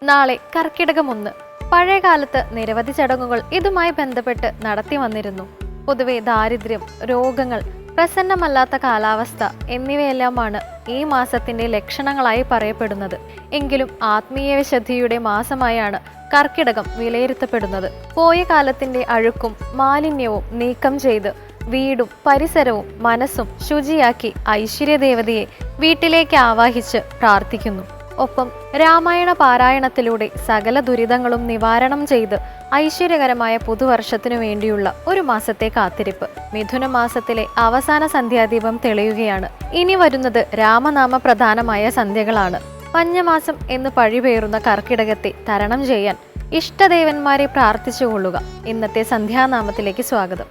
നാളെ കർക്കിടകം 1. പഴയകാലത്ത് നിരവധി ചടങ്ങുകൾ ഇതുമായി ബന്ധപ്പെട്ട് നടത്തി വന്നിരുന്നു. പൊതുവെ ദാരിദ്ര്യം, രോഗങ്ങൾ, പ്രസന്നമല്ലാത്ത കാലാവസ്ഥ എന്നിവയെല്ലാമാണ് ഈ മാസത്തിന്റെ ലക്ഷണങ്ങളായി പറയപ്പെടുന്നത്. എങ്കിലും ആത്മീയ വിശുദ്ധിയുടെ മാസമായാണ് കർക്കിടകം വിലയിരുത്തപ്പെടുന്നത്. പോയ കാലത്തിന്റെ അഴുക്കും മാലിന്യവും നീക്കം ചെയ്ത് വീടും പരിസരവും മനസ്സും ശുചിയാക്കി ഐശ്വര്യദേവതയെ വീട്ടിലേക്ക് ആവാഹിച്ച് പ്രാർത്ഥിക്കുന്നു. ഒപ്പം രാമായണ പാരായണത്തിലൂടെ സകല ദുരിതങ്ങളും നിവാരണം ചെയ്ത് ഐശ്വര്യകരമായ പുതുവർഷത്തിനു വേണ്ടിയുള്ള ഒരു മാസത്തെ കാത്തിരിപ്പ്. മിഥുന മാസത്തിലെ അവസാന സന്ധ്യാദീപം തെളിയുകയാണ്. ഇനി വരുന്നത് രാമനാമ പ്രധാനമായ സന്ധ്യകളാണ്. പഞ്ഞമാസം എന്ന് പഴിപേറുന്ന കർക്കിടകത്തെ തരണം ചെയ്യാൻ ഇഷ്ടദേവന്മാരെ പ്രാർത്ഥിച്ചുകൊള്ളുക. ഇന്നത്തെ സന്ധ്യാനാമത്തിലേക്ക് സ്വാഗതം.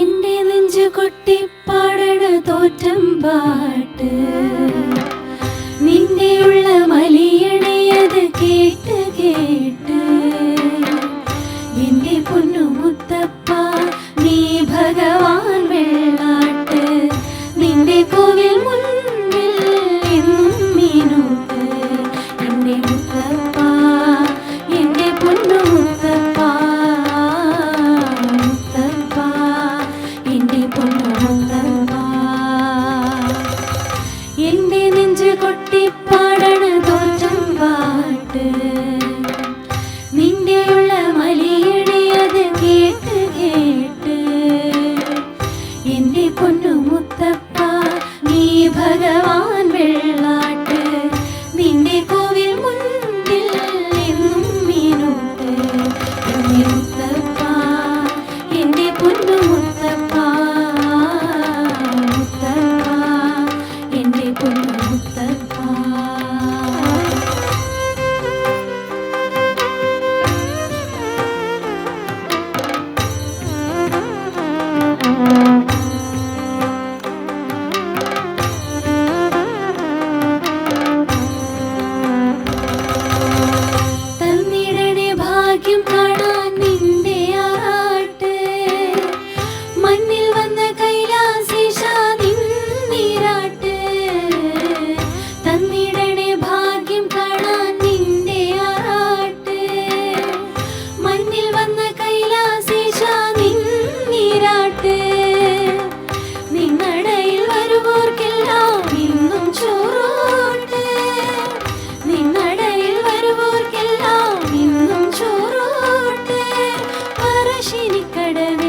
എന്റെ നെഞ്ചു കൊട്ടിപ്പാടണ തോറ്റം പാട്ട് നിന്റെ ഉള്ള മലിയണയത് കേട്ട് കേട്ട് എന്റെ പൊന്നു മുത്തപ്പ നീ ഭഗവാൻ വെള്ളാട്ട് നിന്റെ കോവിൽ മുൻപിൽ എന്നും മീനൂട്ട് എന്റെ മുത്തപ്പ എന്റെ പൊന്നു മുത്തപ്പ മുത്തപ്പ എന്റെ പൊന്നു മുത്തപ്പ എന്റെ നെഞ്ചു കൊട്ടിപ്പാടണ തോറ്റം പാട്ട് നിന്റെയുള്ള മലിയടിയത് കേട്ട് കേട്ട് എന്റെ പൊന്നു മുത്തപ്പ നീ ഭഗവാൻ വെള്ളാട്ട് നിന്റെ കോവിൽ മുൻപിൽ എന്നും മീനൂട്ട് എന്റെ മുത്തപ്പ എന്റെ പൊന്നു മുത്തപ്പ മുത്തപ്പ എന്റെ പൊന്നു മുത്തപ്പ. തന്നിടണേ ഭാഗ്യം കാണാൻ നിന്റെ ആറാട്ട് മണ്ണിൽ വന്ന കൈലാസീശ നിന്നിരാട്ട് തന്നിടണേ ഭാഗ്യം കാണാൻ നിന്റെ ആറാട്ട് മണ്ണിൽ വന്ന കൈലാസീശ നിന്നിരാട്ട് നിന്നടയിൽ വരുവോർക്കെല്ലാം ഇന്നും ചോറോട്ട് നിന്നടയിൽ വരുവോർക്കെല്ലാം ഇന്നും ചോറോട്ട് പറശ്ശിനിക്കടവിൽ